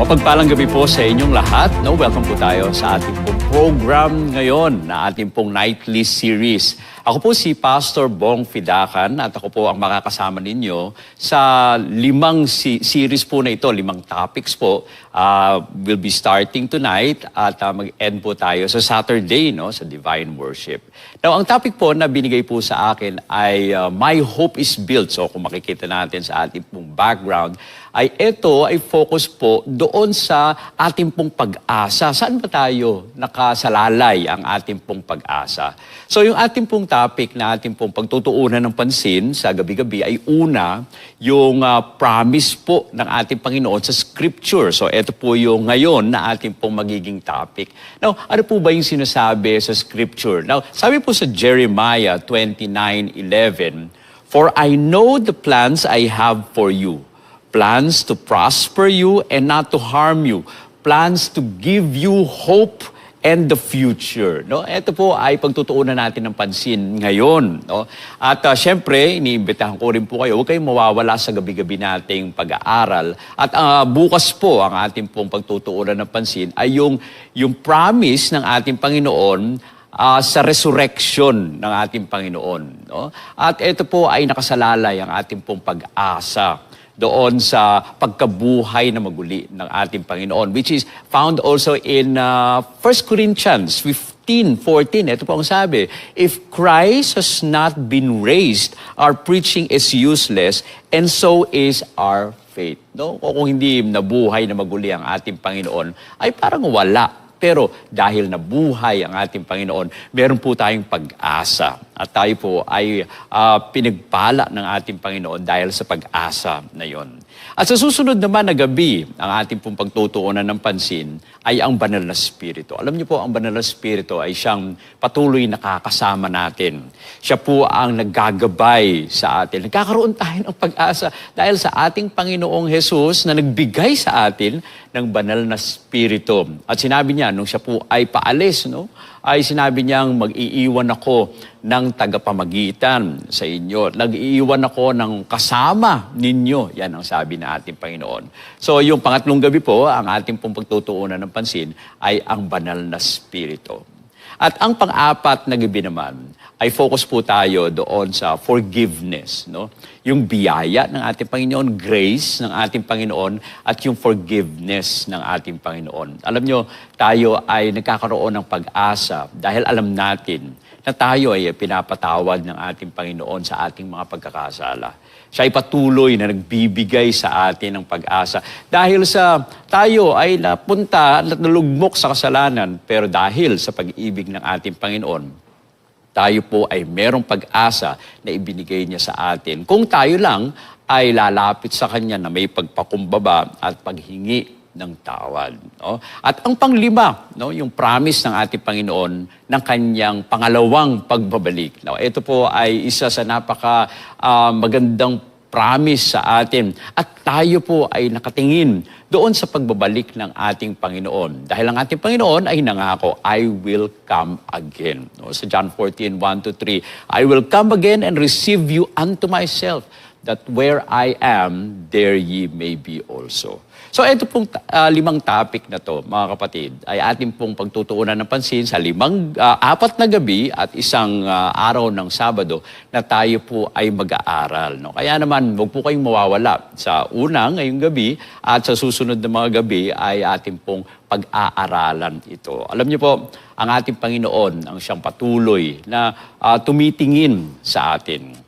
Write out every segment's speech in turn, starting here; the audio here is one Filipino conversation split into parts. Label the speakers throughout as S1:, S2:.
S1: Mapagpalang gabi po sa inyong lahat. Welcome po tayo sa ating pong program ngayon na ating pong nightly series. Ako po si Pastor Bong Fidacan at ako po ang makakasama ninyo sa 5 series po na ito, 5 topics po. We'll be starting tonight at mag-end po tayo sa Saturday, sa Divine Worship. Now, ang topic po na binigay po sa akin ay My Hope is Built. So kung makikita natin sa ating pong background, ay ito ay focus po doon sa ating pong pag-asa. Saan ba tayo nakasalalay ang ating pong pag-asa? So yung ating pong topic na ating pong pagtutuunan ng pansin sa gabi-gabi ay una, yung promise po ng ating Panginoon sa Scripture. So ito po yung ngayon na ating pong magiging topic. Now, ano po ba yung sinasabi sa Scripture? Now, sabi po sa Jeremiah 29:11, For I know the plans I have for you, plans to prosper you and not to harm you, plans to give you hope and the future. Ito po ay pagtutuunan natin ng pansin ngayon. At syempre, iniimbitahan ko rin po kayo, huwag kayong mawawala sa gabi-gabi nating pag-aaral. At bukas po, ang ating pong pagtutuunan ng pansin ay yung promise ng ating Panginoon sa resurrection ng ating Panginoon. At ito po ay nakasalalay ang ating pong pag-asa doon sa pagkabuhay na maguli ng ating Panginoon, which is found also in 1 Corinthians 15:14. Ito po ang sabi, If Christ has not been raised, our preaching is useless, and so is our faith. O kung hindi nabuhay na maguli ang ating Panginoon, ay parang wala. Pero dahil nabuhay ang ating Panginoon, meron po tayong pag-asa. At tayo po ay pinagpala ng ating Panginoon dahil sa pag-asa na yon. At sa susunod naman na gabi, ang ating pong pagtutuunan ng pansin ay ang Banal na Espiritu. Alam niyo po, ang Banal na Espiritu ay siyang patuloy nakakasama natin. Siya po ang naggagabay sa atin. Nagkakaroon tayo ng pag-asa dahil sa ating Panginoong Jesus na nagbigay sa atin ng Banal na Espiritu. At sinabi niya, nung siya po ay paalis, ay sinabi niyang mag-iiwan ako ng tagapamagitan sa inyo. Nag-iiwan ako ng kasama ninyo. Yan ang sabi na ating Panginoon. So yung pangatlong gabi po, ang ating pong pagtutuunan ng pansin ay ang Banal na Espiritu. At ang pang-apat na gabi naman ay focus po tayo doon sa forgiveness. Yung biyaya ng ating Panginoon, grace ng ating Panginoon, at yung forgiveness ng ating Panginoon. Alam nyo, tayo ay nagkakaroon ng pag-asa dahil alam natin na tayo ay pinapatawad ng ating Panginoon sa ating mga pagkakasala. Siya ay patuloy na nagbibigay sa atin ng pag-asa. Dahil sa tayo ay napunta at nalugmok sa kasalanan, pero dahil sa pag-ibig ng ating Panginoon, tayo po ay merong pag-asa na ibinigay niya sa atin. Kung tayo lang ay lalapit sa Kanya na may pagpakumbaba at paghingi ng tawad. At ang panglima, yung promise ng ating Panginoon ng Kanyang pangalawang pagbabalik. Ito po ay isa sa magandang promise sa atin. At tayo po ay nakatingin doon sa pagbabalik ng ating Panginoon. Dahil ang ating Panginoon ay nangako, I will come again. Sa John 14:1-3, I will come again and receive you unto myself, that where I am, there ye may be also. So ito pong 5 topic na to, mga kapatid, ay ating pong pagtutuunan ng pansin sa 4 na gabi at isang araw ng Sabado na tayo po ay mag-aaral. Kaya naman, huwag po kayong mawawala sa ngayong gabi at sa susunod na mga gabi ay ating pong pag-aaralan ito. Alam niyo po, ang ating Panginoon ang siyang patuloy na tumitingin sa atin.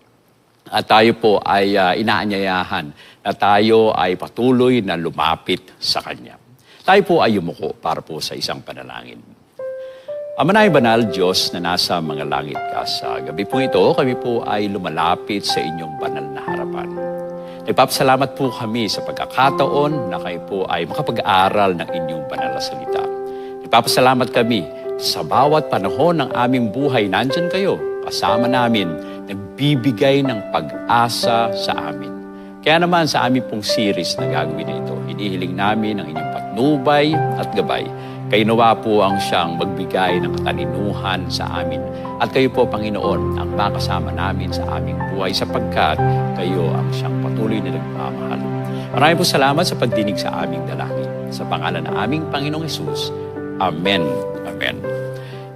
S1: At tayo po ay inaanyayahan na tayo ay patuloy na lumapit sa Kanya. Tayo po ay yumuko para po sa isang panalangin. Ama na banal, Diyos na nasa mga langit ka, sa gabi po ito, kami po ay lumalapit sa inyong banal na harapan. Nagpapasalamat po kami sa pagkakataon na kayo po ay makapag-aaral ng inyong banal na salita. Nagpapasalamat kami sa bawat panahon ng aming buhay, nandyan kayo, kasama namin, nagbibigay ng pag-asa sa amin. Kaya naman sa aming pong series na gagawin na ito, hinihiling namin ang inyong patnubay at gabay. Kayo nawa po ang siyang magbigay ng katalinuhan sa amin. At kayo po, Panginoon, ang makasama namin sa aming buhay sapagkat kayo ang siyang patuloy na nagmamahal. Maraming po salamat sa pagdinig sa aming dalangin. Sa pangalan ng aming Panginoong Hesus. Amen. Amen.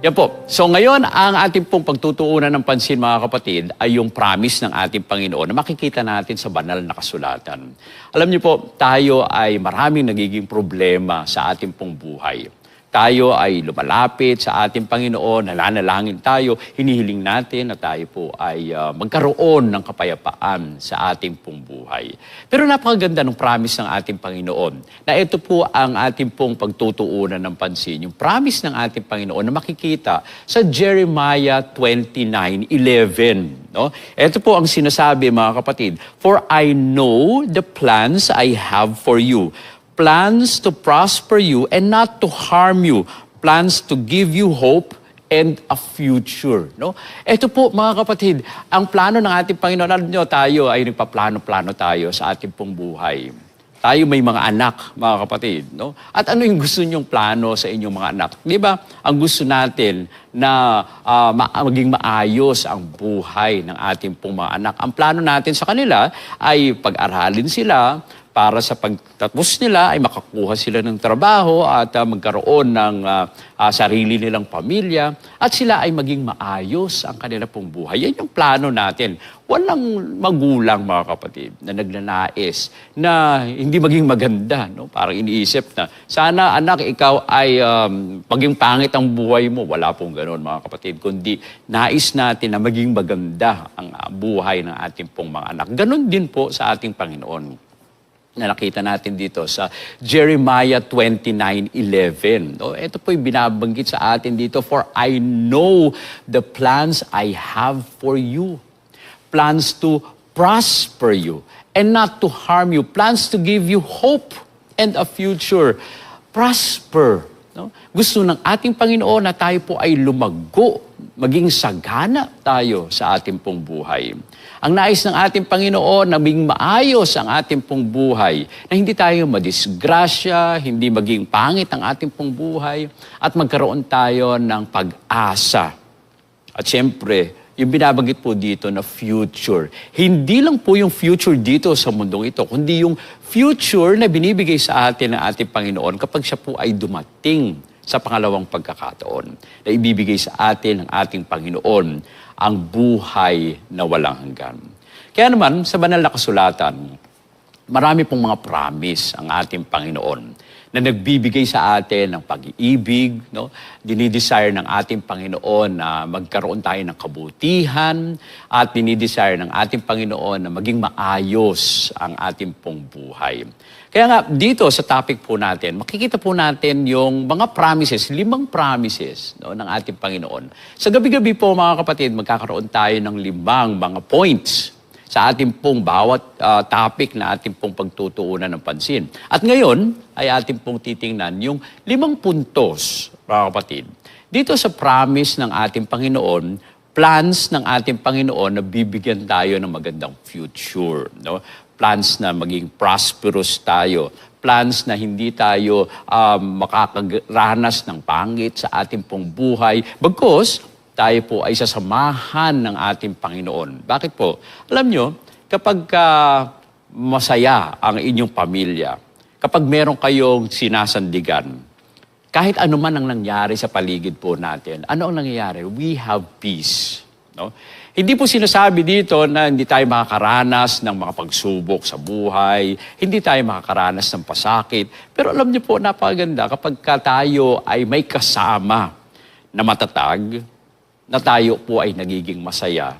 S1: Yan po. So ngayon, ang ating pong pagtutuunan ng pansin, mga kapatid, ay yung promise ng ating Panginoon na makikita natin sa banal na kasulatan. Alam niyo po, tayo ay maraming nagiging problema sa ating pong buhay. Tayo ay lumalapit sa ating Panginoon, nalanalangin tayo, hinihiling natin na tayo po ay magkaroon ng kapayapaan sa ating pong buhay. Pero napakaganda ng promise ng ating Panginoon na ito po ang ating pong pagtutuunan ng pansin. Yung promise ng ating Panginoon na makikita sa Jeremiah 29:11. No? Ito po ang sinasabi, mga kapatid, "For I know the plans I have for you, plans to prosper you and not to harm you, plans to give you hope and a future." No? Ito po, mga kapatid, ang plano ng ating Panginoon. Alam nyo, tayo ay nagpaplano-plano tayo sa ating pong buhay. Tayo may mga anak, mga kapatid. No? At ano yung gusto nyong plano sa inyong mga anak? Di ba? Ang gusto natin na maging maayos ang buhay ng ating pong mga anak. Ang plano natin sa kanila ay pag-aralin sila, para sa pagtatapos nila ay makakuha sila ng trabaho at magkaroon ng sarili nilang pamilya at sila ay maging maayos ang kanila pong buhay. Yan yung plano natin. Walang magulang, mga kapatid, na nagnanais na hindi maging maganda. No? Parang iniisip na, sana anak, ikaw ay maging pangit ang buhay mo. Wala pong ganoon, mga kapatid. Kundi nais natin na maging maganda ang buhay ng ating pong mga anak. Ganon din po sa ating Panginoon na nakita natin dito sa Jeremiah 29:11. No? Ito po yung binabanggit sa atin dito, "For I know the plans I have for you. Plans to prosper you and not to harm you. Plans to give you hope and a future." Prosper. No? Gusto ng ating Panginoon na tayo po ay lumago, maging sagana tayo sa ating pong buhay. Ang nais ng ating Panginoon na maging maayos ang ating pong buhay, na hindi tayo madisgrasya, hindi maging pangit ang ating pong buhay, at magkaroon tayo ng pag-asa. At siyempre, yung binabanggit po dito na future. Hindi lang po yung future dito sa mundong ito, kundi yung future na binibigay sa atin ng ating Panginoon kapag siya po ay dumating sa pangalawang pagkakataon, na ibibigay sa atin ng ating Panginoon ang buhay na walang hanggan. Kaya naman, sa banal na kasulatan, marami pong mga promise ang ating Panginoon na nagbibigay sa atin ng pag-iibig, no? Dinidesire ng ating Panginoon na magkaroon tayo ng kabutihan at dinidesire ng ating Panginoon na maging maayos ang ating pong buhay. Kaya nga, dito sa topic po natin, makikita po natin yung mga promises, 5 promises, no, ng ating Panginoon. Sa gabi-gabi po, mga kapatid, magkakaroon tayo ng 5 mga points sa ating pong bawat topic na ating pong pagtutuunan ng pansin. At ngayon, ay ating pong titingnan yung 5 puntos, mga kapatid. Dito sa promise ng ating Panginoon, plans ng ating Panginoon na bibigyan tayo ng magandang future. No? Plans na maging prosperous tayo. Plans na hindi tayo makakaranas ng pangit sa ating pong buhay. Bagkus, tayo po ay sasamahan ng ating Panginoon. Bakit po? Alam nyo, kapag masaya ang inyong pamilya, kapag meron kayong sinasandigan, kahit ano man ang nangyari sa paligid po natin, ano ang nangyayari? We have peace. No? Hindi po sinasabi dito na hindi tayo makakaranas ng mga pagsubok sa buhay, hindi tayo makakaranas ng pasakit. Pero alam niyo po, napakaganda kapag tayo ay may kasama na matatag, na tayo po ay nagiging masaya,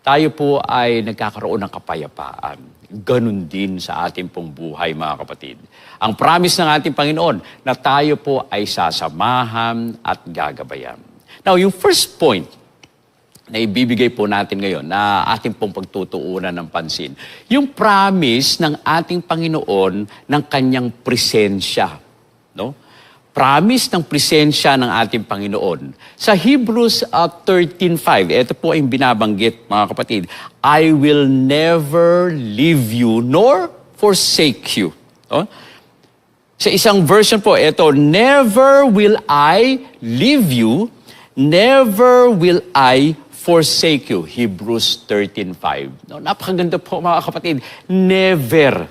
S1: tayo po ay nagkakaroon ng kapayapaan. Ganun din sa ating pong buhay, mga kapatid. Ang promise ng ating Panginoon na tayo po ay sasamahan at gagabayan. Now, yung first point na ibibigay po natin ngayon na ating pong pagtutuunan ng pansin, yung promise ng ating Panginoon ng kanyang presensya. No? Promise ng presensya ng ating Panginoon. Sa Hebrews 13:5, ito po ang binabanggit, mga kapatid, "I will never leave you nor forsake you." No? Sa isang version po, ito, "Never will I leave you, never will I forsake you." Hebrews 13:5. No, napakaganda po, mga kapatid. Never.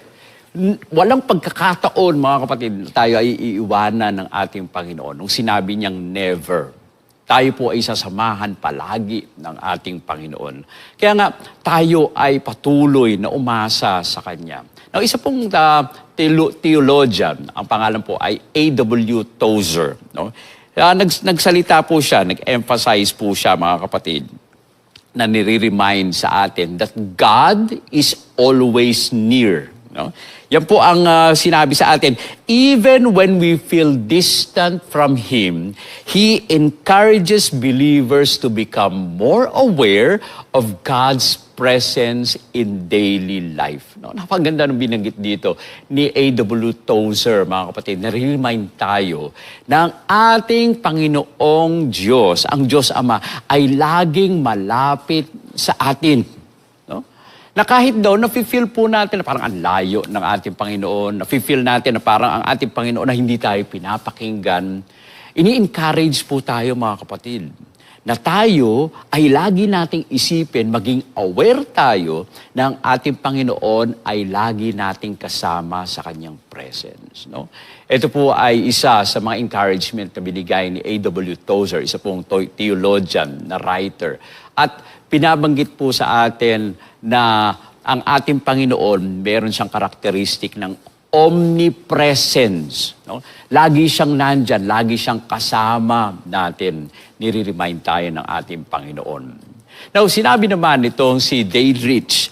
S1: Walang pagkakataon, mga kapatid, na tayo ay iiwanan ng ating Panginoon. Nung sinabi niyang never, tayo po ay sasamahan palagi ng ating Panginoon. Kaya nga, tayo ay patuloy na umasa sa Kanya. Now, isa pong theologian, ang pangalan po ay A.W. Tozer. No? Nagsalita po siya, nag-emphasize po siya, mga kapatid, na nire-remind sa atin that God is always near. No? Yan po ang sinabi sa atin. Even when we feel distant from Him, He encourages believers to become more aware of God's presence in daily life. No? Napaganda ng binanggit dito ni A.W. Tozer, mga kapatid. Na-remind tayo na ang ating Panginoong Diyos, ang Diyos Ama, ay laging malapit sa atin. Na kahit daw, nafe-feel po natin na parang ang layo ng ating Panginoon, nafe-feel natin na parang ang ating Panginoon na hindi tayo pinapakinggan, ini-encourage po tayo, mga kapatid, na tayo ay lagi nating isipin, maging aware tayo na ang ating Panginoon ay lagi nating kasama sa Kanyang presence. No? Ito po ay isa sa mga encouragement na binigay ni A.W. Tozer, isa pong theologian na writer. At pinabanggit po sa atin na ang ating Panginoon, meron siyang karakteristik ng omnipresence. No? Lagi siyang nandyan, lagi siyang kasama natin. Nire-remind tayo ng ating Panginoon. Now, sinabi naman itong si Dietrich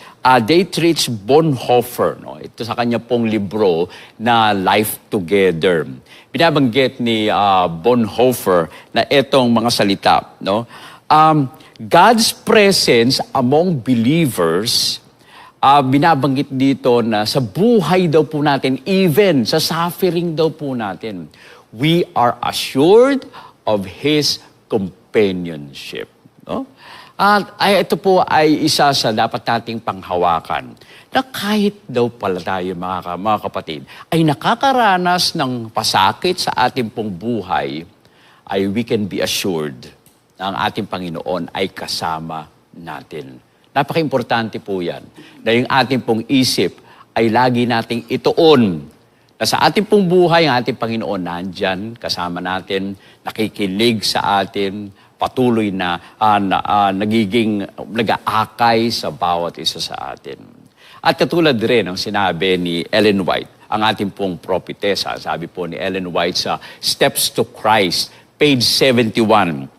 S1: Bonhoeffer, no? Ito sa kanya pong libro na Life Together. Binabanggit ni Bonhoeffer na itong mga salita, no? God's presence among believers, binabanggit dito na sa buhay daw po natin, even sa suffering daw po natin, we are assured of His companionship. No? At ito po ay isa sa dapat nating panghawakan na kahit daw pala tayo mga kapatid, ay nakakaranas ng pasakit sa ating pong buhay, ay we can be assured na ang ating Panginoon ay kasama natin. Napaka-importante po yan, na yung ating pong isip ay lagi nating ituon na sa ating pong buhay, ang ating Panginoon nandyan, kasama natin, nakikinig sa atin, patuloy na nag-aakay sa bawat isa sa atin. At katulad rin ang sinabi ni Ellen White, ang ating pong propetesa, sabi po ni Ellen White sa Steps to Christ, page 71,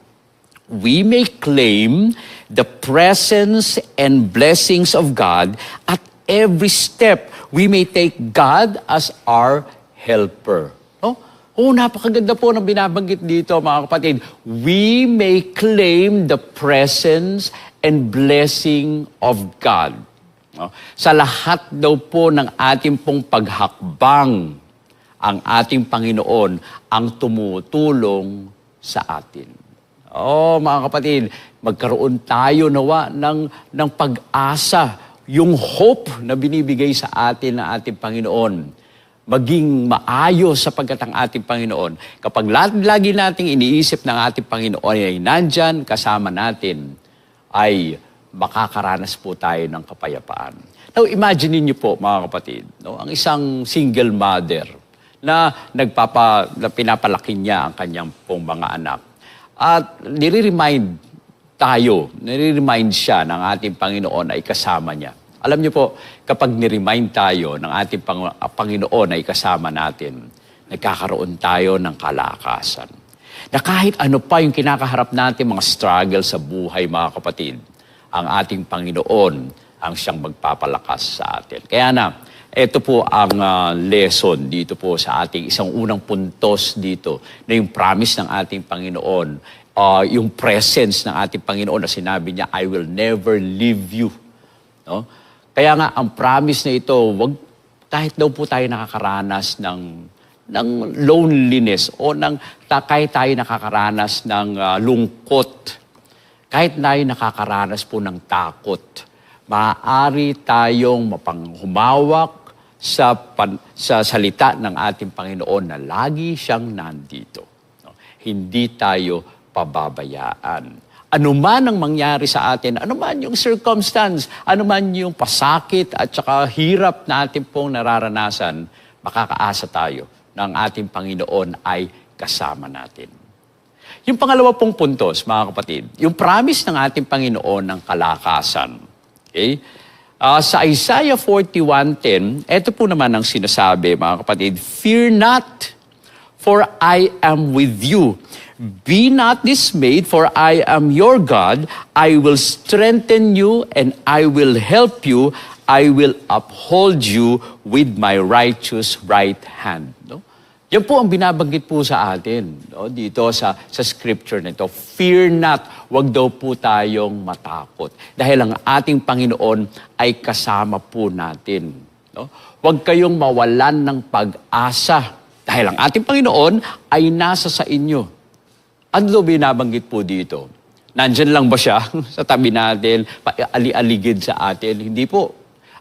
S1: we may claim the presence and blessings of God at every step. We may take God as our helper. No? Napakaganda po ng binabanggit dito, mga kapatid. We may claim the presence and blessing of God. No? Sa lahat daw po ng ating pong paghakbang, ang ating Panginoon ang tumutulong sa atin. Mga kapatid, magkaroon tayo nawa ng pag-asa, yung hope na binibigay sa atin ng ating Panginoon. Maging maayos sapagkat ang ating Panginoon. Kapag lagi nating iniisip ng ating Panginoon ay nandyan, kasama natin, ay makakaranas po tayo ng kapayapaan. Now, imagine niyo po, mga kapatid, no, ang isang single mother na pinapalaki niya ang kanyang pong mga anak. At nire-remind siya ng ating Panginoon ay kasama niya. Alam niyo po, kapag niremind tayo ng ating Panginoon ay kasama natin, nagkakaroon tayo ng kalakasan. Na kahit ano pa yung kinakaharap natin, mga struggle sa buhay, mga kapatid, ang ating Panginoon ang siyang magpapalakas sa atin. Kaya na, ito po ang lesson dito po sa ating isang unang puntos dito na yung promise ng ating Panginoon, yung presence ng ating Panginoon na sinabi niya, I will never leave you. No? Kaya nga, ang promise na ito, kahit daw po tayo nakakaranas ng loneliness o kahit tayo nakakaranas ng lungkot, kahit tayo nakakaranas po ng takot, maaari tayong mapanghumawak sa salita ng ating Panginoon na lagi siyang nandito. No? Hindi tayo pababayaan. anuman ang mangyari sa atin, anuman yung circumstance, anuman yung pasakit at saka hirap na ating pong nararanasan, makakaasa tayo na ang ating Panginoon ay kasama natin. Yung pangalawa pong puntos, mga kapatid, yung promise ng ating Panginoon ng kalakasan. Okay? Sa Isaiah 41:10, ito po naman ang sinasabi, mga kapatid, "Fear not, for I am with you. Be not dismayed, for I am your God. I will strengthen you and I will help you. I will uphold you with my righteous right hand." No? Yan po ang binabanggit po sa atin, no? Dito sa scripture nito. Fear not, wag daw po tayong matakot. Dahil ang ating Panginoon ay kasama po natin. No? Huwag kayong mawalan ng pag-asa. Dahil ang ating Panginoon ay nasa sa inyo. Ano daw binabanggit po dito? Nandyan lang ba siya sa tabi natin, ali-aligid sa atin? Hindi po.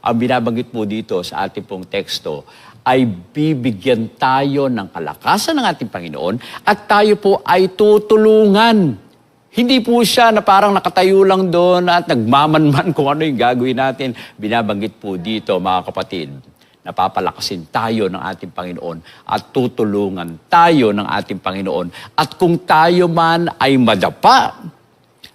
S1: Ang binabanggit po dito sa ating pong teksto ay bibigyan tayo ng kalakasan ng ating Panginoon at tayo po ay tutulungan. Hindi po siya na parang nakatayo lang doon at nagmamanman kung ano yung gagawin natin. Binabanggit po dito, mga kapatid, napapalakasin tayo ng ating Panginoon at tutulungan tayo ng ating Panginoon. At kung tayo man ay madapa,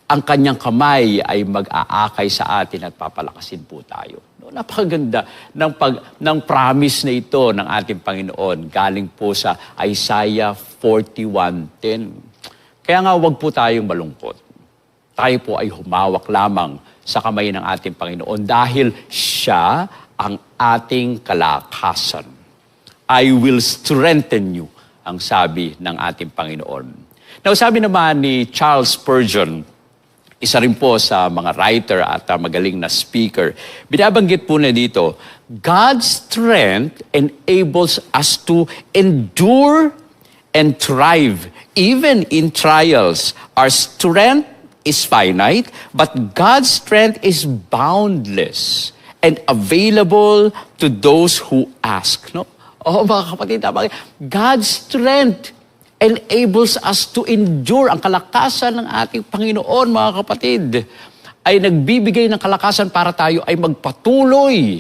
S1: ang kanyang kamay ay mag-aakay sa atin at papalakasin po tayo. No, napakaganda ng promise na ito ng ating Panginoon galing po sa Isaiah 41:10. Kaya nga huwag po tayong malungkot. Tayo po ay humawak lamang sa kamay ng ating Panginoon dahil siya ang ating kalakasan. I will strengthen you, ang sabi ng ating Panginoon. Now, sabi naman ni Charles Spurgeon, isa rin po sa mga writer at magaling na speaker, binabanggit po na dito, God's strength enables us to endure and thrive even in trials. Our strength is finite, but God's strength is boundless and available to those who ask. No? Oh, mga kapatid, God's strength enables us to endure. Ang kalakasan ng ating Panginoon, mga kapatid, ay nagbibigay ng kalakasan para tayo ay magpatuloy.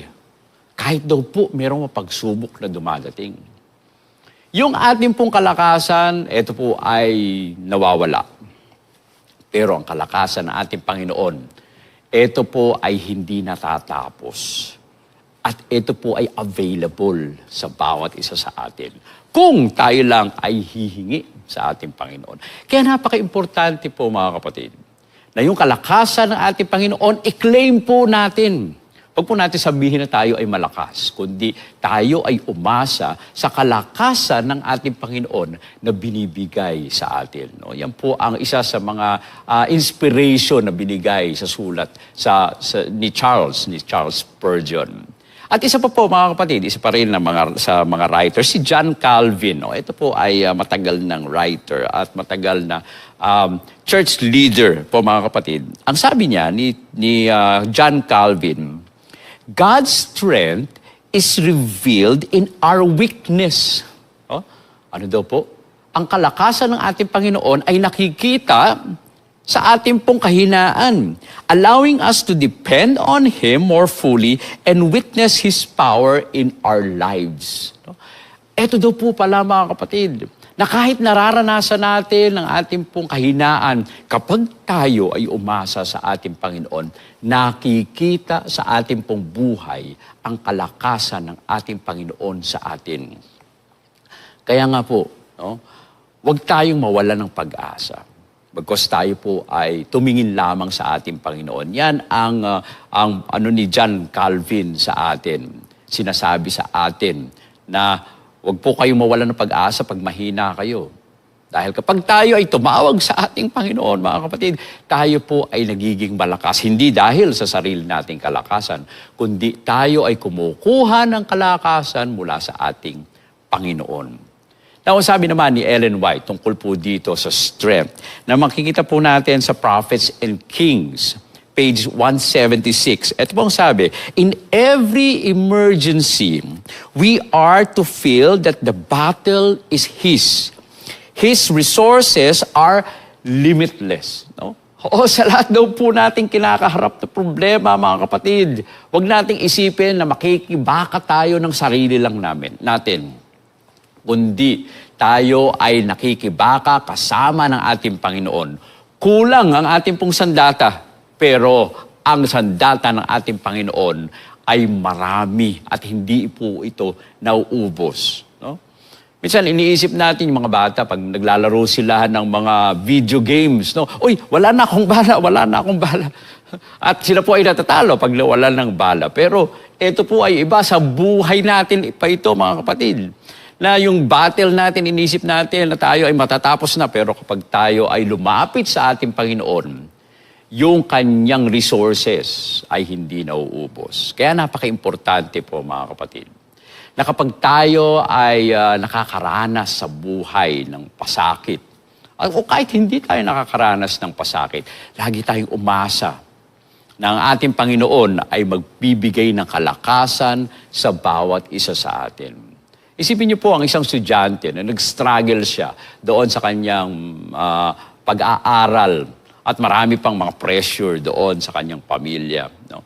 S1: Kahit daw po mayroong pagsubok na dumadating. Yung ating pong kalakasan, ito po ay nawawala. Pero ang kalakasan ng ating Panginoon, ito po ay hindi natatapos. At ito po ay available sa bawat isa sa atin. Kung tayo lang ay hihingi sa ating Panginoon. Kaya napaka-importante po, mga kapatid, na yung kalakasan ng ating Panginoon, i-claim po natin. Huwag po natin sabihin na tayo ay malakas, kundi tayo ay umasa sa kalakasan ng ating Panginoon na binibigay sa atin. No? Yan po ang isa sa mga inspiration na binigay sa sulat ni Charles Spurgeon. At isa pa po, mga kapatid, isa pa rin sa mga writers, si John Calvin. No? Ito po ay matagal ng writer at matagal na church leader po, mga kapatid. Ang sabi niya ni John Calvin, God's strength is revealed in our weakness. Oh, ano daw po? Ang kalakasan ng ating Panginoon ay nakikita sa ating pong kahinaan, allowing us to depend on Him more fully and witness His power in our lives. Ito daw po pala, mga kapatid, na kahit nararanasan natin ang ating pong kahinaan, kapag tayo ay umasa sa ating Panginoon, nakikita sa ating pong buhay ang kalakasan ng ating Panginoon sa atin. Kaya nga po, no, huwag tayong mawalan ng pag-asa. Bagkus tayo po ay tumingin lamang sa ating Panginoon. Yan ang ano ni John Calvin sa atin. Sinasabi sa atin na huwag po kayong mawalan ng pag-asa pag mahina kayo. Dahil kapag tayo ay tumawag sa ating Panginoon, mga kapatid, tayo po ay nagiging malakas. Hindi dahil sa sarili nating kalakasan, kundi tayo ay kumukuha ng kalakasan mula sa ating Panginoon. Now, sabi naman ni Ellen White tungkol po dito sa strength, na makikita po natin sa Prophets and Kings, page 176. Ito pong sabi, in every emergency, we are to feel that the battle is His. His resources are limitless. No? Oo, sa lahat daw po nating kinakaharap na problema, mga kapatid, huwag nating isipin na makikibaka tayo ng sarili lang natin. Kundi tayo ay nakikibaka kasama ng ating Panginoon. Kulang ang ating pong sandata, pero ang sandata ng ating Panginoon ay marami at hindi po ito nauubos. No? Minsan, iniisip natin yung mga bata pag naglalaro sila ng mga video games. No? Uy, wala na akong bala. At sila po ay natatalo pag wala ng bala. Pero ito po ay iba sa buhay natin pa ito, mga kapatid. Na yung battle natin, inisip natin na tayo ay matatapos na. Pero kapag tayo ay lumapit sa ating Panginoon, yung kanyang resources ay hindi nauubos. Kaya napaka-importante po, mga kapatid, na kapag tayo ay nakakaranas sa buhay ng pasakit, o kahit hindi tayo nakakaranas ng pasakit, lagi tayong umasa na ang ating Panginoon ay magbibigay ng kalakasan sa bawat isa sa atin. Isipin niyo po ang isang estudyante na nag-struggle siya doon sa kanyang pag-aaral at marami pang mga pressure doon sa kanyang pamilya. No?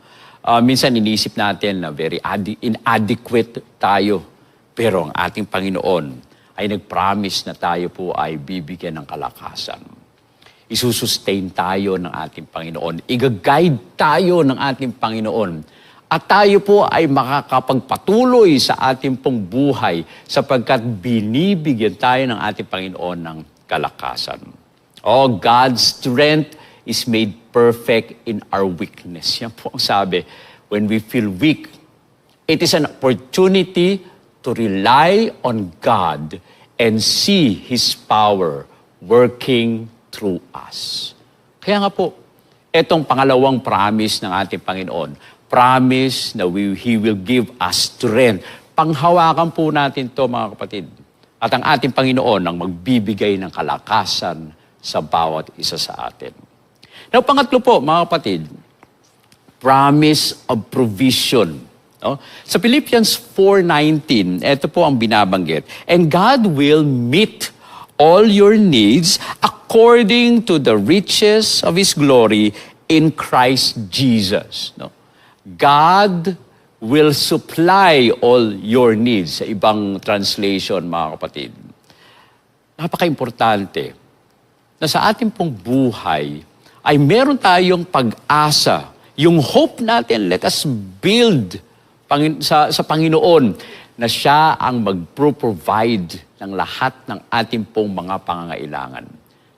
S1: Minsan inisip natin na very inadequate tayo. Pero ang ating Panginoon ay nag-promise na tayo po ay bibigyan ng kalakasan. Isusustain tayo ng ating Panginoon. Iga-guide tayo ng ating Panginoon. At tayo po ay makakapagpatuloy sa ating pong buhay sapagkat binibigyan tayo ng ating Panginoon ng kalakasan. Oh, God's strength is made perfect in our weakness. Yan po ang sabi. When we feel weak, it is an opportunity to rely on God and see His power working through us. Kaya nga po, etong pangalawang promise ng ating Panginoon, promise na He will give us strength. Panghawakan po natin to, mga kapatid. At ang ating Panginoon ang magbibigay ng kalakasan sa bawat isa sa atin. Now, pangatlo po, mga kapatid, promise of provision. No? Sa Philippians 4:19, ito po ang binabanggit. And God will meet all your needs according to the riches of His glory in Christ Jesus. No? God will supply all your needs. Sa ibang translation, mga kapatid. Napaka-importante na sa ating pong buhay ay meron tayong pag-asa. Yung hope natin, let us build sa Panginoon na siya ang mag-provide ng lahat ng ating pong mga pangangailangan.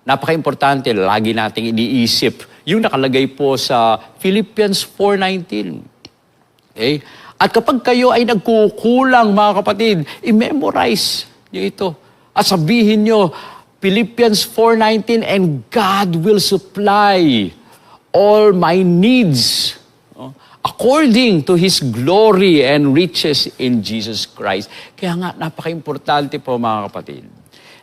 S1: Napaka-importante, lagi nating iniisip yung nakalagay po sa Philippians 4:19. Okay? At kapag kayo ay nagkukulang, mga kapatid, i-memorize niyo ito. At sabihin niyo, Philippians 4:19, and God will supply all my needs according to His glory and riches in Jesus Christ. Kaya nga, napaka-importante po, mga kapatid,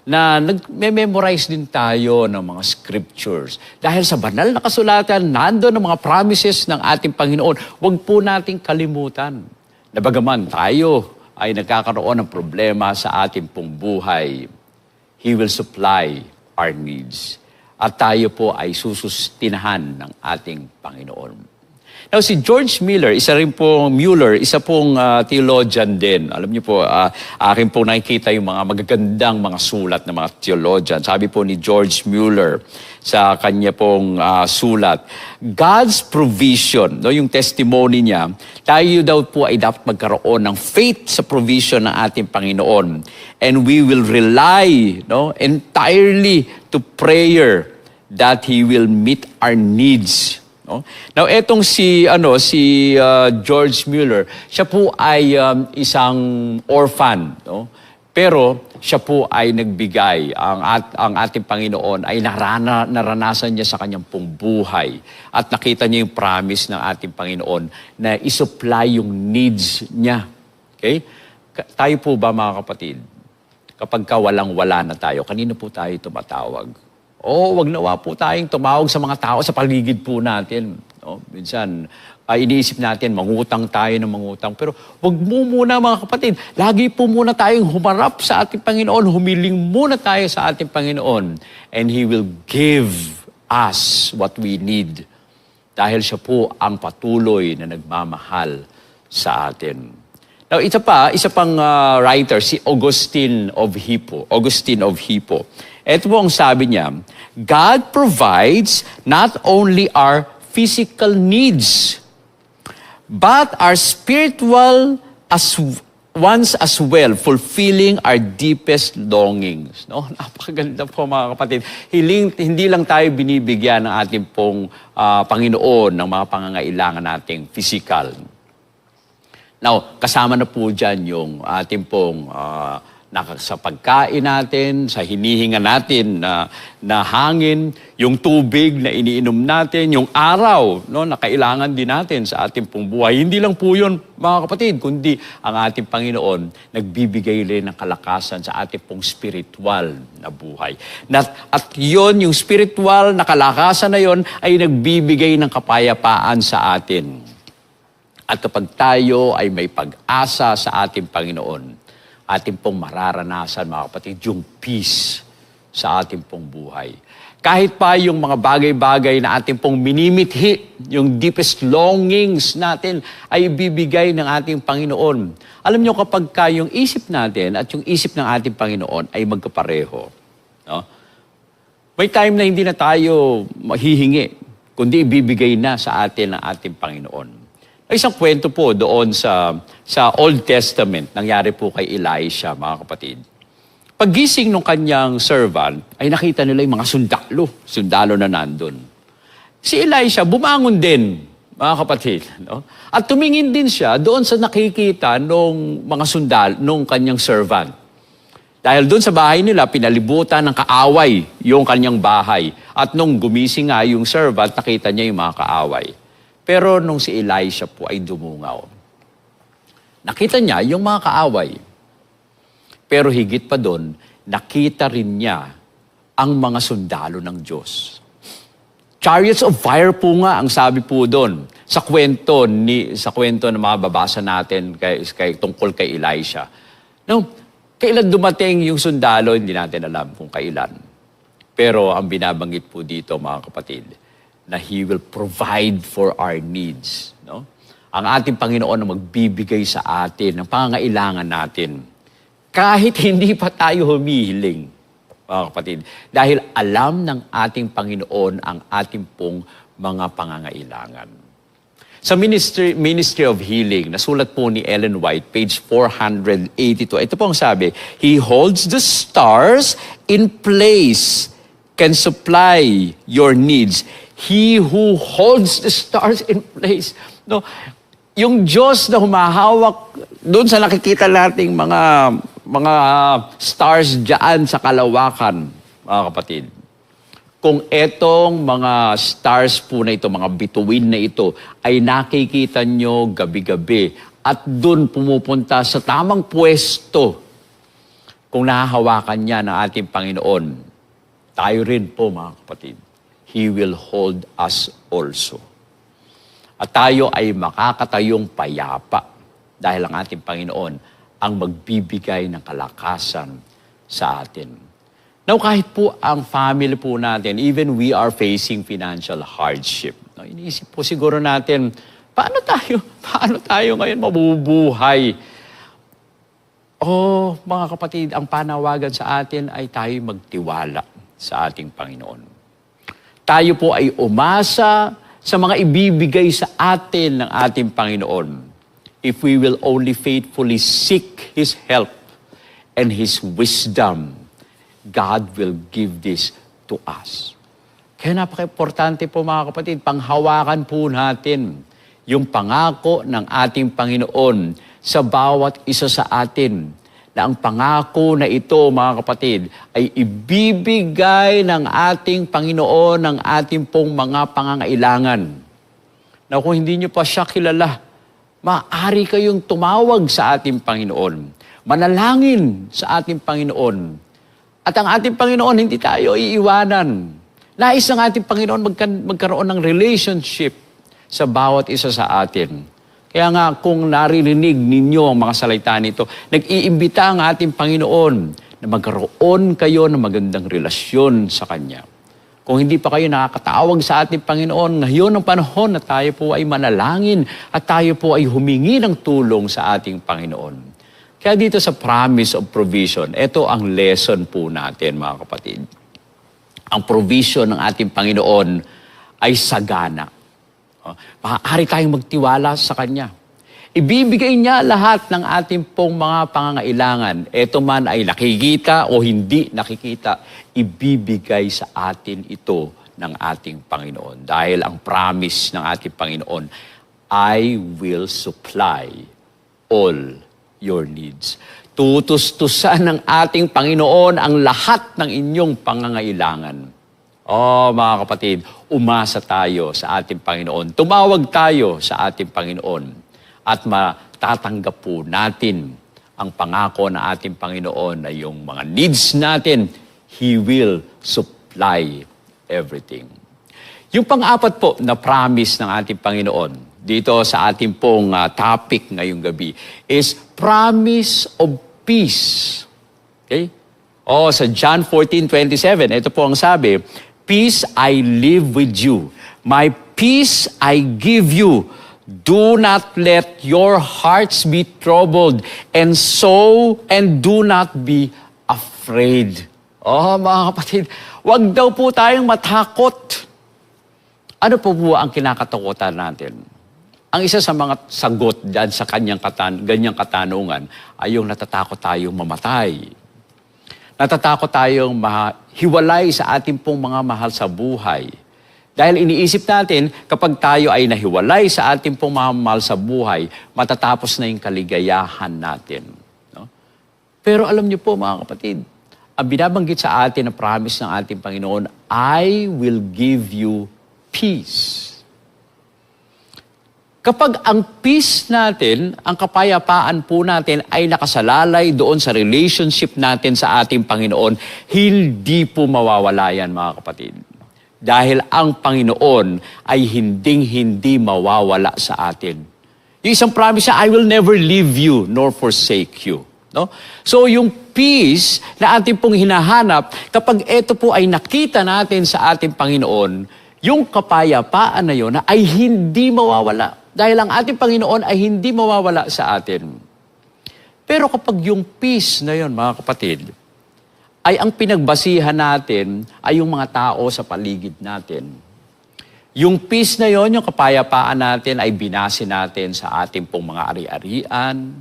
S1: na nag-memorize din tayo ng mga scriptures. Dahil sa banal na kasulatan, nandoon ang mga promises ng ating Panginoon. Huwag po nating kalimutan na bagaman tayo ay nagkakaroon ng problema sa ating pong buhay, He will supply our needs. At tayo po ay susustinahan ng ating Panginoon. Now, si George Mueller, isa pong theologian din. Alam niyo po, akin po nakikita yung mga magagandang mga sulat ng mga theologian. Sabi po ni George Mueller sa kanya pong sulat, God's provision, no, yung testimony niya, tayo daw po ay dapat magkaroon ng faith sa provision ng ating Panginoon. And we will rely, no, entirely to prayer that He will meet our needs. No? Now, etong si George Mueller, siya po ay isang orphan, no? Pero siya po ay nagbigay, ang ating Panginoon ay naranasan niya sa kanyang pong buhay. At nakita niya yung promise ng ating Panginoon na isupply yung needs niya. Okay? Tayo po ba, mga kapatid, kapag walang-wala na tayo, kanino po tayo tumatawag? Wag nawa po tayong tumawag sa mga tao sa paligid po natin. No? Minsan, iniisip natin, mangutang tayo ng mangutang. Pero wag mo muna, mga kapatid. Lagi po muna tayong humarap sa ating Panginoon. Humiling muna tayo sa ating Panginoon. And He will give us what we need. Dahil siya po ang patuloy na nagmamahal sa atin. Now, isa pang writer, si Augustine of Hippo. Ito po ang sabi niya, God provides not only our physical needs, but our spiritual ones as well, fulfilling our deepest longings. No? Napakaganda po mga kapatid. Hindi lang tayo binibigyan ng ating pong Panginoon ng mga pangangailangan nating physical. Now, kasama na po dyan yung ating pong sa pagkain natin, sa hinihinga natin na hangin, yung tubig na iniinom natin, yung araw na kailangan din natin sa ating pong buhay. Hindi lang po yun, mga kapatid, kundi ang ating Panginoon nagbibigay rin ng kalakasan sa ating pong spiritual na buhay. At yun, yung spiritual na kalakasan na yun ay nagbibigay ng kapayapaan sa atin. At kapag tayo ay may pag-asa sa ating Panginoon, ating pong mararanasan, mga kapatid, yung peace sa ating pong buhay. Kahit pa yung mga bagay-bagay na ating pong minimithi, yung deepest longings natin ay ibibigay ng ating Panginoon. Alam nyo, kapag yung isip natin at yung isip ng ating Panginoon ay magkapareho, no? May time na hindi na tayo mahihingi, kundi ibibigay na sa atin ng ating Panginoon. Isang kwento po doon sa Old Testament, nangyari po kay Elisha, mga kapatid. Paggising ng kanyang servant, ay nakita nila yung mga sundalo na nandun. Si Elisha, bumangon din, mga kapatid. No? At tumingin din siya doon sa nakikita ng mga sundalo, nung kanyang servant. Dahil doon sa bahay nila, pinalibutan ng kaaway yung kanyang bahay. At nung gumising nga yung servant, nakita niya yung mga kaaway. Pero nung si Elisha po ay dumungaw, nakita niya yung mga kaaway. Pero higit pa doon, nakita rin niya ang mga sundalo ng Diyos. Chariots of fire po nga ang sabi po doon sa kwento na mababasa natin tungkol kay Elisha. No, kailan dumating yung sundalo, hindi natin alam kung kailan. Pero ang binabanggit po dito, mga kapatid, na He will provide for our needs. No? Ang ating Panginoon na magbibigay sa atin ng pangangailangan natin. Kahit hindi pa tayo humihiling, mga kapatid. Dahil alam ng ating Panginoon ang ating pong mga pangangailangan. Sa Ministry of Healing, nasulat po ni Ellen White, page 482. Ito po ang sabi, He holds the stars in place, can supply your needs. He who holds the stars in place. No, yung Diyos na humahawak doon sa nakikita nating mga stars diyan sa kalawakan, mga kapatid. Kung etong mga stars po na ito, mga bituin na ito, ay nakikita nyo gabi-gabi at doon pumupunta sa tamang pwesto, kung nahahawakan niya ng ating Panginoon, tayo rin po, mga kapatid. He will hold us also. At tayo ay makakatayong payapa dahil ang ating Panginoon ang magbibigay ng kalakasan sa atin. Now, kahit po ang family po natin, even we are facing financial hardship. No, iniisip po siguro natin, paano tayo ngayon mabubuhay? Oh, mga kapatid, ang panawagan sa atin ay tayo magtiwala sa ating Panginoon. Tayo po ay umasa sa mga ibibigay sa atin ng ating Panginoon if we will only faithfully seek His help and His wisdom. God will give this to us. Kaya napaka-importante po, mga kapatid, panghawakan po natin yung pangako ng ating Panginoon sa bawat isa sa atin, na ang pangako na ito, mga kapatid, ay ibibigay ng ating Panginoon ng ating pong mga pangangailangan. Na kung hindi nyo pa siya kilala, maaari kayong tumawag sa ating Panginoon. Manalangin sa ating Panginoon. At ang ating Panginoon, hindi tayo iiwanan. Nais ng ating Panginoon magkaroon ng relationship sa bawat isa sa atin. Kaya nga, kung naririnig ninyo ang mga salita nito, nag-iimbita ang ating Panginoon na magkaroon kayo ng magandang relasyon sa Kanya. Kung hindi pa kayo nakakatawag sa ating Panginoon, ngayon ang panahon na tayo po ay manalangin at tayo po ay humingi ng tulong sa ating Panginoon. Kaya dito sa promise of provision, ito ang lesson po natin mga kapatid. Ang provision ng ating Panginoon ay sagana. Maaari tayong magtiwala sa Kanya. Ibibigay niya lahat ng ating pong mga pangangailangan. Ito man ay nakikita o hindi nakikita, ibibigay sa atin ito ng ating Panginoon. Dahil ang promise ng ating Panginoon, I will supply all your needs. Tutustusan ng ating Panginoon ang lahat ng inyong pangangailangan. Mga kapatid, umasa tayo sa ating Panginoon. Tumawag tayo sa ating Panginoon. At matatanggap po natin ang pangako ng ating Panginoon na yung mga needs natin, He will supply everything. Yung pang-apat po na promise ng ating Panginoon dito sa ating pong topic ngayong gabi is promise of peace. Okay? Sa John 14:27, ito po ang sabi, peace I live with you. My peace I give you. Do not let your hearts be troubled and do not be afraid. Mga kapatid, wag daw po tayong matakot. Ano po ang kinakatakutan natin? Ang isa sa mga sagot dyan sa ganyang katanungan ay yung natatakot tayong mamatay. Natatakot tayong mahiwalay sa ating pong mga mahal sa buhay. Dahil iniisip natin, kapag tayo ay nahiwalay sa ating pong mga mahal sa buhay, matatapos na yung kaligayahan natin. No? Pero alam niyo po mga kapatid, ang binabanggit sa atin na promise ng ating Panginoon, I will give you peace. Kapag ang peace natin, ang kapayapaan po natin ay nakasalalay doon sa relationship natin sa ating Panginoon, hindi po mawawala yan mga kapatid. Dahil ang Panginoon ay hinding-hindi mawawala sa atin. Yung isang promise niya, I will never leave you nor forsake you. No? So yung peace na ating pong hinahanap, kapag ito po ay nakita natin sa ating Panginoon, yung kapayapaan na yun ay hindi mawawala. Dahil ang ating Panginoon ay hindi mawawala sa atin. Pero kapag yung peace na yun, mga kapatid, ay ang pinagbasihan natin ay yung mga tao sa paligid natin. Yung peace na yon, yung kapayapaan natin ay binase natin sa ating pong mga ari-arian.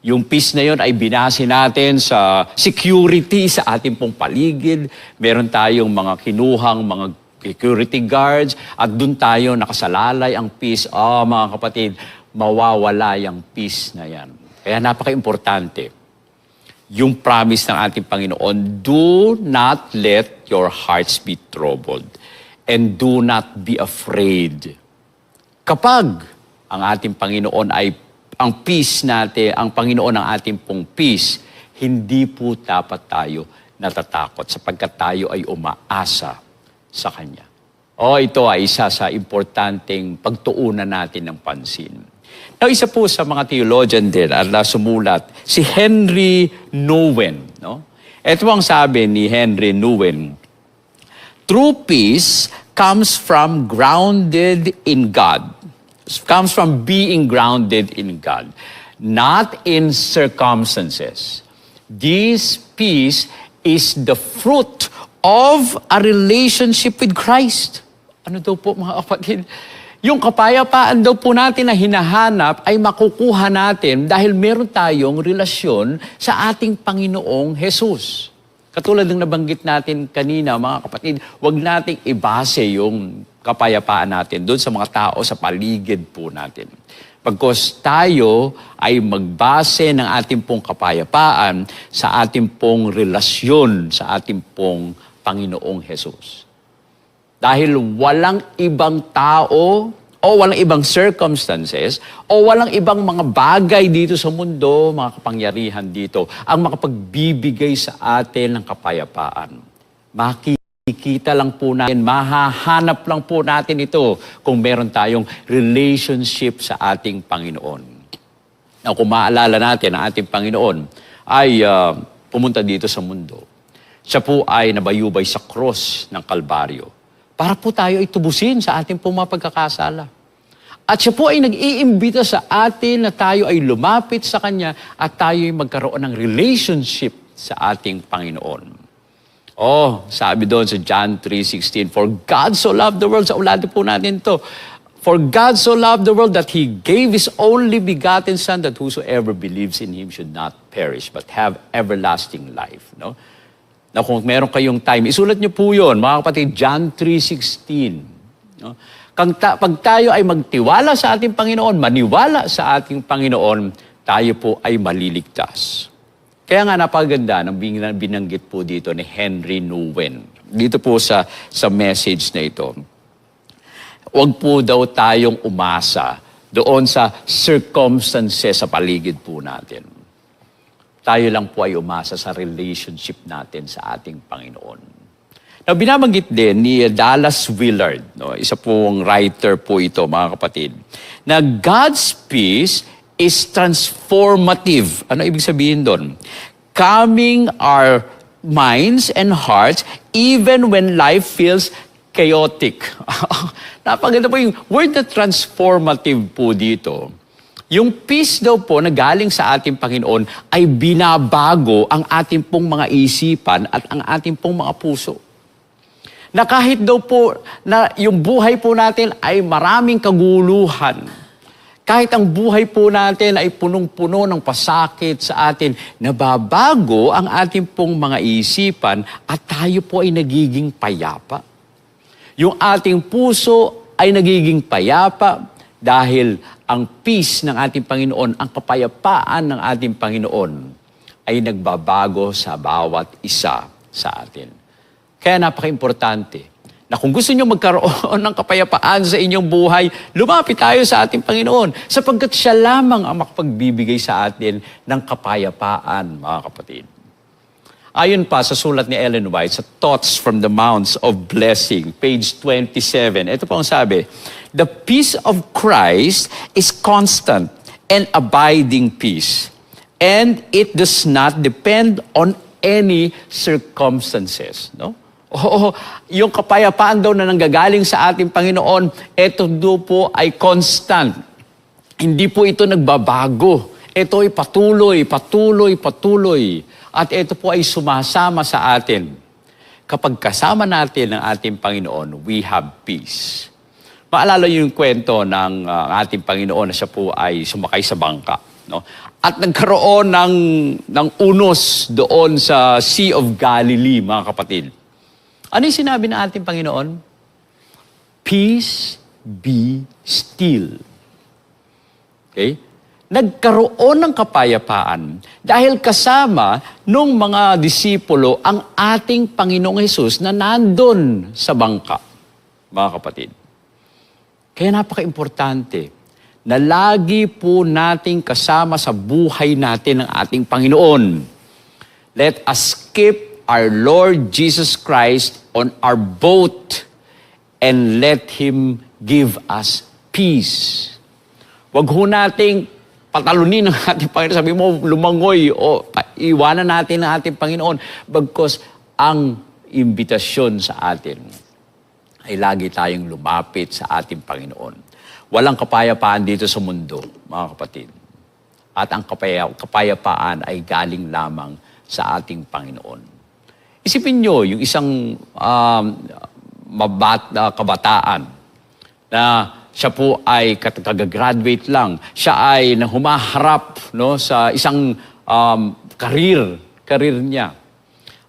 S1: Yung peace na yon ay binase natin sa security sa ating pong paligid. Meron tayong mga kinuhang mga security guards at dun tayo nakasalalay ang peace. Mga kapatid, mawawala yung peace na yan. Kaya napaka-importante. Yung promise ng ating Panginoon, do not let your hearts be troubled and do not be afraid. Kapag ang ating Panginoon ay ang peace natin, ang Panginoon ang ating pong peace, hindi po dapat tayo natatakot sapagkat tayo ay umaasa sa Kanya. Ito ay isa sa importanteng pagtuunan natin ng pansin. Now, isa po sa mga theologian din at sumulat, si Henry Nouwen. No? Ito ang sabi ni Henry Nouwen, true peace comes from grounded in God. Comes from being grounded in God, not in circumstances. This peace is the fruit of a relationship with Christ. Ano daw po mga kapatid? Yung kapayapaan daw po natin na hinahanap ay makukuha natin dahil meron tayong relasyon sa ating Panginoong Jesus. Katulad ng nabanggit natin kanina, mga kapatid, huwag nating ibase yung kapayapaan natin doon sa mga tao sa paligid po natin. Pagkos tayo ay magbase ng ating pong kapayapaan sa ating pong relasyon sa ating pong Panginoong Jesus. Dahil walang ibang tao o walang ibang circumstances o walang ibang mga bagay dito sa mundo, mga kapangyarihan dito, ang makapagbibigay sa atin ng kapayapaan. Makikita lang po natin, mahahanap lang po natin ito kung meron tayong relationship sa ating Panginoon. Now, kung maalala natin, ang ating Panginoon ay pumunta dito sa mundo. Siya po ay nabayubay sa cross ng Kalbaryo. para po tayo ay tubusin sa ating pong mga pagkakasala. At siya po ay nag-iimbita sa atin na tayo ay lumapit sa Kanya at tayo ay magkaroon ng relationship sa ating Panginoon. Oh, sabi doon sa John 3:16, "For God so loved the world," sa ulado po natin to, "For God so loved the world that He gave His only begotten Son, that whosoever believes in Him should not perish, but have everlasting life." No? Na kung meron kayong time, isulat niyo po yun, mga kapatid, John 3:16. No? Pag tayo ay magtiwala sa ating Panginoon, maniwala sa ating Panginoon, tayo po ay maliligtas. Kaya nga napaganda ng binanggit po dito ni Henry Nouwen. Dito po sa message na ito. Huwag po daw tayong umasa doon sa circumstances sa paligid po natin. Tayo lang po ay umasa sa relationship natin sa ating Panginoon. Now, binabanggit din ni Dallas Willard, no, isa pong writer po ito, mga kapatid, na God's peace is transformative. Ano ibig sabihin doon? Calming our minds and hearts even when life feels chaotic. Napaganda po yung word na transformative po dito. Yung peace daw po na galing sa ating Panginoon ay binabago ang ating pong mga isipan at ang ating pong mga puso. Na kahit daw po na yung buhay po natin ay maraming kaguluhan, kahit ang buhay po natin ay punong-puno ng pasakit sa atin, nababago ang ating pong mga isipan at tayo po ay nagiging payapa. Yung ating puso ay nagiging payapa dahil ang peace ng ating Panginoon, ang kapayapaan ng ating Panginoon ay nagbabago sa bawat isa sa atin. Kaya napaka-importante na kung gusto nyo magkaroon ng kapayapaan sa inyong buhay, lumapit tayo sa ating Panginoon sapagkat siya lamang ang makapagbibigay sa atin ng kapayapaan, mga kapatid. Ayon pa sa sulat ni Ellen White sa Thoughts from the Mounts of Blessing, page 27. Ito po ang sabi, "The peace of Christ is constant and abiding peace, and it does not depend on any circumstances." No? Oo, yung kapayapaan daw na nanggagaling sa ating Panginoon, ito daw po ay constant. Hindi po ito nagbabago. Ito ay patuloy, patuloy, patuloy. At ito po ay sumasama sa atin. Kapag kasama natin ang ating Panginoon, we have peace. Maalala yung kwento ng ating Panginoon na siya po ay sumakay sa bangka. No? At nagkaroon ng unos doon sa Sea of Galilee, mga kapatid. Ano yung sinabi ng ating Panginoon? Peace be still. Okay? Nagkaroon ng kapayapaan dahil kasama nung mga disipulo ang ating Panginoong Hesus na nandun sa bangka, mga kapatid. Kaya napaka-importante na lagi po nating kasama sa buhay natin ang ating Panginoon. Let us keep our Lord Jesus Christ on our boat and let Him give us peace. Huwag ho nating patalunin ng ating Panginoon. Sabi mo, lumangoy o iwanan natin ang ating Panginoon. Bagkus ang imbitasyon sa atin ay lagi tayong lumapit sa ating Panginoon. Walang kapayapaan dito sa mundo, mga kapatid. At ang kapayapaan ay galing lamang sa ating Panginoon. Isipin nyo yung isang kabataan na siya po ay kagagraduate lang. Siya ay humaharap, no, sa isang career niya.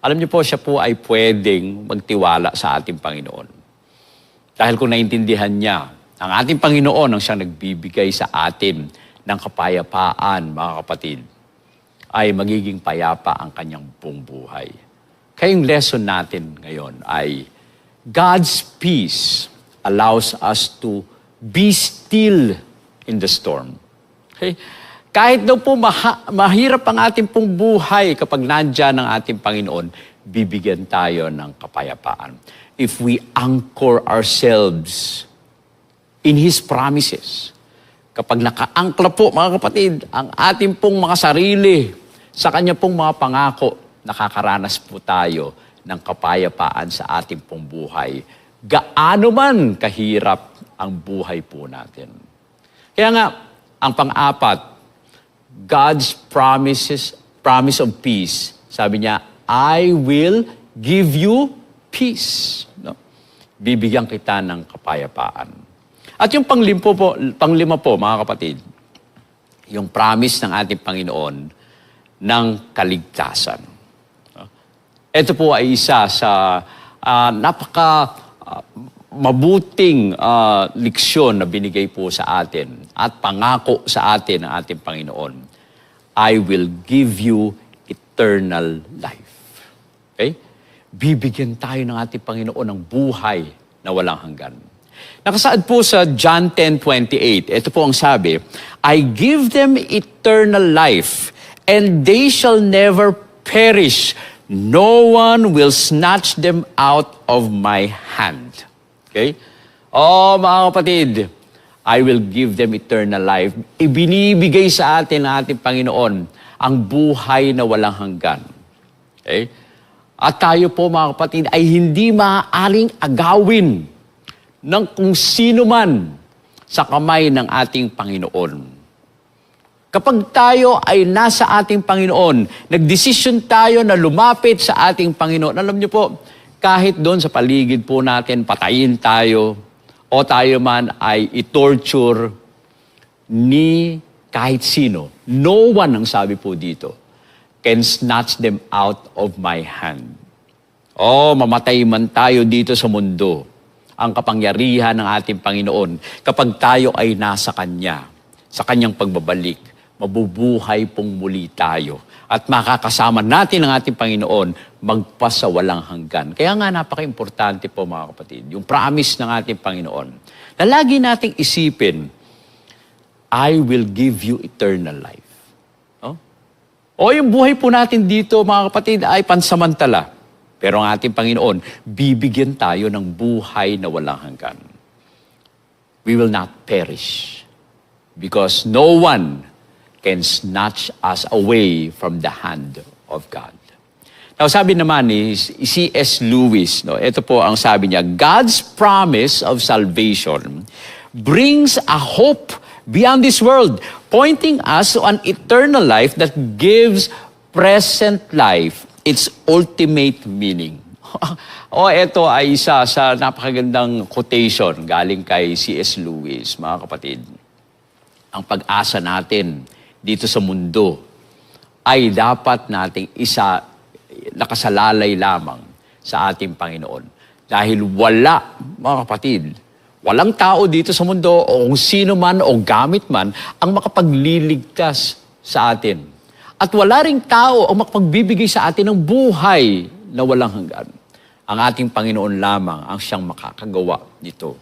S1: Alam niyo po, siya po ay pwedeng magtiwala sa ating Panginoon. Dahil kung naintindihan niya, ang ating Panginoon ang siyang nagbibigay sa atin ng kapayapaan, mga kapatid, ay magiging payapa ang kanyang buong buhay. Kaya yung lesson natin ngayon ay God's peace allows us to be still in the storm. Okay? Kahit daw po mahirap ang ating pong buhay kapag nandyan ang ating Panginoon, bibigyan tayo ng kapayapaan. If we anchor ourselves in His promises. Kapag nakaangkla po, mga kapatid, ang ating pong mga sarili sa Kanya pong mga pangako, nakakaranas po tayo ng kapayapaan sa ating pong buhay gaano man kahirap ang buhay po natin. Kaya nga, ang pang-apat, God's promise of peace. Sabi niya, I will give you peace. No? Bibigyan kita ng kapayapaan. At yung panglima po, mga kapatid, yung promise ng ating Panginoon ng kaligtasan. No? Ito po ay isa sa mabuting leksyon na binigay po sa atin at pangako sa atin ng ating Panginoon. I will give you eternal life. Okay? Bibigyan tayo ng ating Panginoon ng buhay na walang hanggan. Nakasaad po sa John 10:28, ito po ang sabi, I give them eternal life, and they shall never perish. No one will snatch them out of my hand. Okay? Oh, mga kapatid, I will give them eternal life. Ibinibigay sa atin ng ating Panginoon ang buhay na walang hanggan. Okay? At tayo po, mga kapatid, ay hindi maaaring agawin ng kung sino man sa kamay ng ating Panginoon. Kapag tayo ay nasa ating Panginoon, nagdesisyon tayo na lumapit sa ating Panginoon, alam niyo po, kahit doon sa paligid po natin, patayin tayo, o tayo man ay i-torture ni kahit sino. No one, ang sabi po dito, can snatch them out of my hand. O, mamatay man tayo dito sa mundo, ang kapangyarihan ng ating Panginoon, kapag tayo ay nasa Kanya, sa Kanyang pagbabalik, mabubuhay pong muli tayo. At makakasama natin ang ating Panginoon magpasawalang hanggan. Kaya nga napaka-importante po, mga kapatid, yung promise ng ating Panginoon, na lagi nating isipin, I will give you eternal life. No? O yung buhay po natin dito, mga kapatid, ay pansamantala. Pero ang ating Panginoon, bibigyan tayo ng buhay na walang hanggan. We will not perish. Because no one can snatch us away from the hand of God. Now, sabi naman ni C.S. Lewis, no, ito po ang sabi niya, God's promise of salvation brings a hope beyond this world, pointing us to an eternal life that gives present life its ultimate meaning. Ito ay isa sa napakagandang quotation galing kay C.S. Lewis, mga kapatid. Ang pag-asa natin dito sa mundo ay dapat nating nakasalalay lamang sa ating Panginoon. Dahil wala, mga kapatid, walang tao dito sa mundo o kung sino man o gamit man ang makapagliligtas sa atin. At wala ring tao ang makapagbibigay sa atin ng buhay na walang hanggan. Ang ating Panginoon lamang ang siyang makakagawa nito.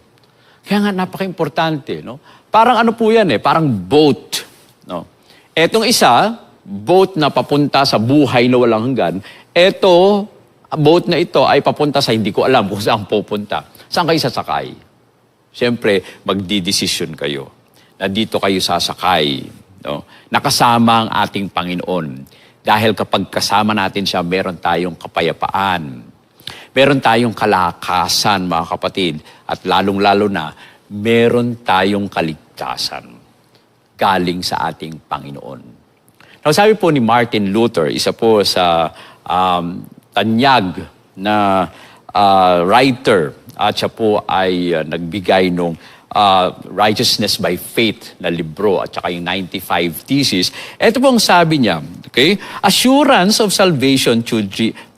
S1: Kaya nga napaka-importante, no? Parang ano po yan parang boat, no? Etong isa, boat na papunta sa buhay na walang hanggan. Eto, boat na ito ay papunta sa hindi ko alam kung saan pupunta. Saan kayo sasakay? Siyempre, magdidesisyon kayo. Na dito kayo sasakay. No? Nakasama ang ating Panginoon. Dahil kapag kasama natin siya, meron tayong kapayapaan. Meron tayong kalakasan, mga kapatid. At lalong-lalo na, meron tayong kaligtasan galing sa ating Panginoon. Now, sabi po ni Martin Luther, isa po sa tanyag na writer, at siya po ay nagbigay nung Righteousness by Faith na libro at saka yung 95 Theses. Ito po ang sabi niya, okay? Assurance of salvation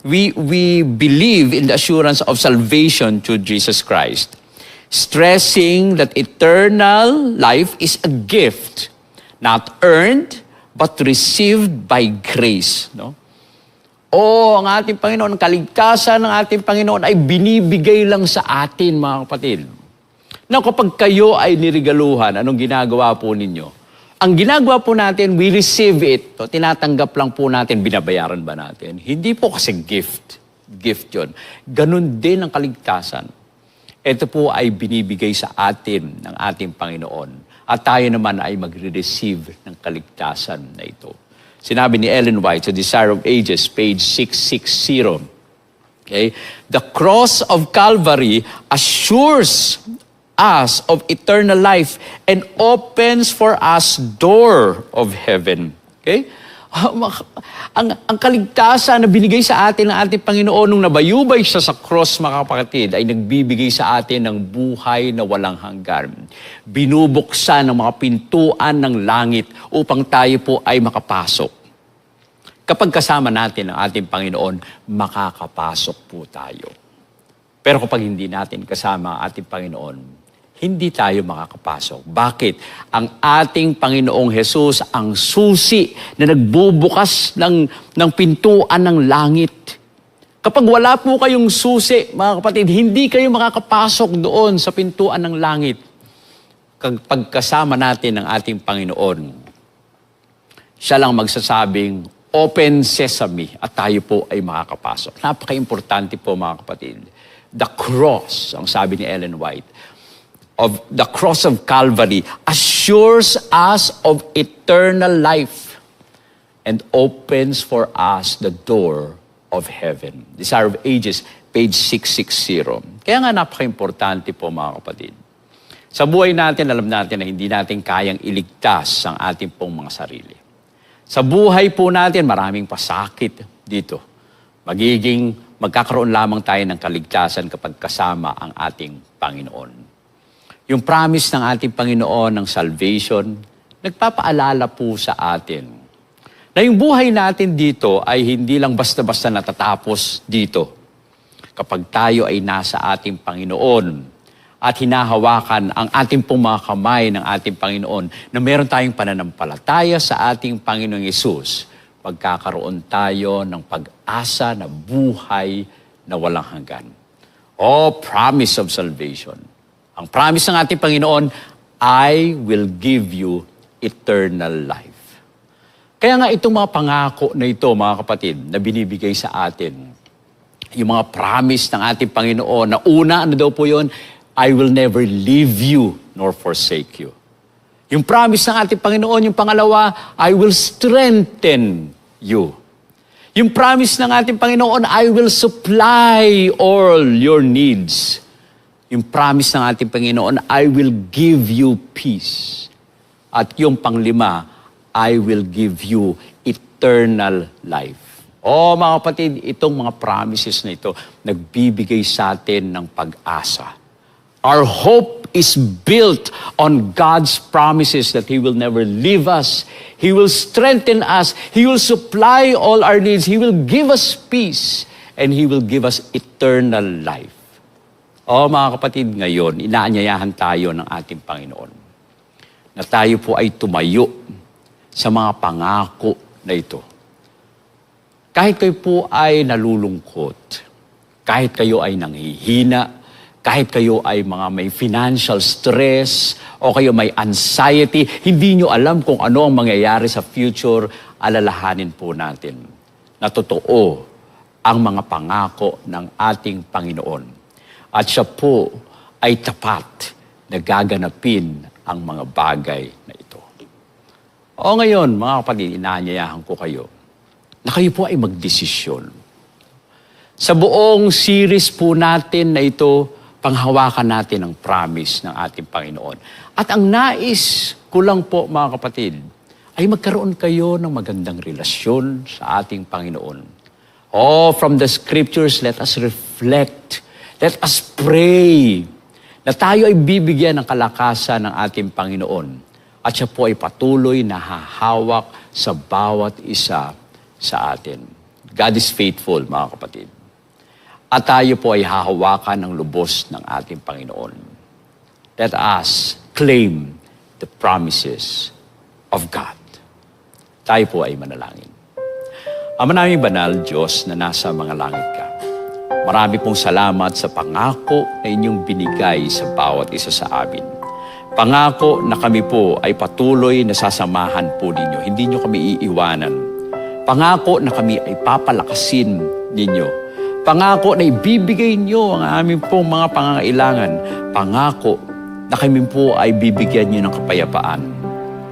S1: we believe in the assurance of salvation through Jesus Christ, stressing that eternal life is a gift, not earned, but received by grace. No? Ang ating Panginoon, ang kaligtasan ng ating Panginoon ay binibigay lang sa atin, mga kapatid. Na kapag kayo ay nirigaluhan, anong ginagawa po ninyo? Ang ginagawa po natin, we receive it. So, tinatanggap lang po natin, binabayaran ba natin? Hindi po kasi gift. Gift yun. Ganun din ang kaligtasan. Ito po ay binibigay sa atin ng ating Panginoon. At tayo naman ay magre-receive ng kaligtasan na ito. Sinabi ni Ellen White sa Desire of Ages, page 660, Okay? The cross of Calvary assures us of eternal life and opens for us door of heaven. Okay? Ang kaligtasan na binigay sa atin ng ating Panginoon nung nabayubay siya sa cross, mga kapatid, ay nagbibigay sa atin ng buhay na walang hanggan. Binubuksan ng mga pintuan ng langit upang tayo po ay makapasok. Kapag kasama natin ang ating Panginoon, makakapasok po tayo. Pero kapag hindi natin kasama ang ating Panginoon, hindi tayo makakapasok. Bakit? Ang ating Panginoong Hesus ang susi na nagbubukas ng pintuan ng langit. Kapag wala po kayong susi, mga kapatid, hindi kayo makakapasok doon sa pintuan ng langit. Kapag kasama natin ang ating Panginoon, siya lang magsasabing, open sesame, at tayo po ay makakapasok. Napaka-importante po, mga kapatid. The cross, ang sabi ni Ellen White, of the cross of Calvary assures us of eternal life and opens for us the door of heaven. Desire of Ages, page 660. Kaya nga napaka-importante po, mga kapatid. Sa buhay natin, alam natin na hindi natin kayang iligtas ang ating pong mga sarili. Sa buhay po natin, maraming pasakit dito. Magkakaroon lamang tayo ng kaligtasan kapag kasama ang ating Panginoon. Yung promise ng ating Panginoon ng salvation, nagpapaalala po sa atin na yung buhay natin dito ay hindi lang basta-basta natatapos dito. Kapag tayo ay nasa ating Panginoon, at hinahawakan ang ating pong mga kamay ng ating Panginoon na meron tayong pananampalataya sa ating Panginoong Yesus, magkakaroon tayo ng pag-asa na buhay na walang hanggan. Promise of salvation. Ang promise ng ating Panginoon, I will give you eternal life. Kaya nga itong mga pangako na ito, mga kapatid, na binibigay sa atin, yung mga promise ng ating Panginoon, na una, ano daw po yun? I will never leave you nor forsake you. Yung promise ng ating Panginoon, yung pangalawa, I will strengthen you. Yung promise ng ating Panginoon, I will supply all your needs. Yung promise ng ating Panginoon, I will give you peace. At yung panglima, I will give you eternal life. Mga kapatid, itong mga promises na ito, nagbibigay sa atin ng pag-asa. Our hope is built on God's promises that He will never leave us. He will strengthen us. He will supply all our needs. He will give us peace. And He will give us eternal life. Mga kapatid, ngayon, inaanyayahan tayo ng ating Panginoon na tayo po ay tumayo sa mga pangako na ito. Kahit kayo po ay nalulungkot, kahit kayo ay nanghihina, kahit kayo ay mga may financial stress o kayo may anxiety, hindi nyo alam kung ano ang mangyayari sa future, alalahanin po natin na totoo ang mga pangako ng ating Panginoon. At siya po ay tapat na gaganapin ang mga bagay na ito. Ngayon, mga kapatid, inaanyayahan ko kayo na kayo po ay magdesisyon. Sa buong series po natin na ito, panghawakan natin ang promise ng ating Panginoon. At ang nais ko lang po, mga kapatid, ay magkaroon kayo ng magandang relasyon sa ating Panginoon. From the scriptures, let us reflect. Let us pray na tayo ay bibigyan ng kalakasan ng ating Panginoon. At siya po ay patuloy na hahawak sa bawat isa sa atin. God is faithful, mga kapatid. At tayo po ay hahawakan ng lubos ng ating Panginoon. Let us claim the promises of God. Tayo po ay manalangin. Ama naming banal, Diyos na nasa mga langit ka. Marami pong salamat sa pangako na inyong binigay sa bawat isa sa amin. Pangako na kami po ay patuloy na sasamahan po ninyo. Hindi nyo kami iiwanan. Pangako na kami ay papalakasin ninyo. Pangako na ibibigay nyo ang aming pong mga pangangailangan. Pangako na kami po ay bibigyan nyo ng kapayapaan.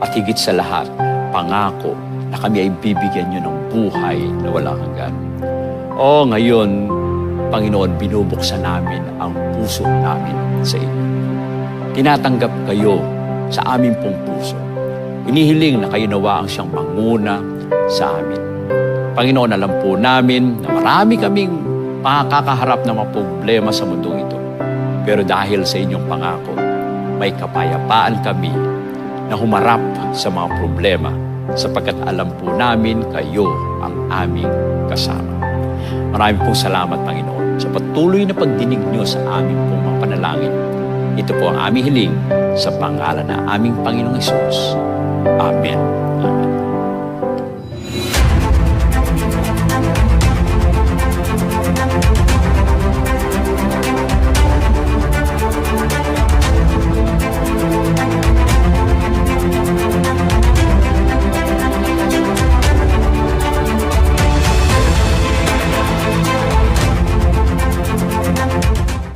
S1: At higit sa lahat, pangako na kami ay bibigyan nyo ng buhay na walang hanggan. Ngayon, Panginoon, binubuksan namin ang puso namin sa inyo. Tinatanggap kayo sa aming pong puso. Inihiling na kayo nawa ang siyang manguna sa amin. Panginoon, alam po namin na marami kaming makakaharap na mga problema sa mundong ito. Pero dahil sa inyong pangako, may kapayapaan kami na humarap sa mga problema sapagkat alam po namin kayo ang aming kasama. Maraming pong salamat, Panginoon, sa patuloy na pagdinig niyo sa aming pong mga panalangin. Ito po ang aming hiling sa pangalan ng aming Panginoong Hesus. Amen. Amen.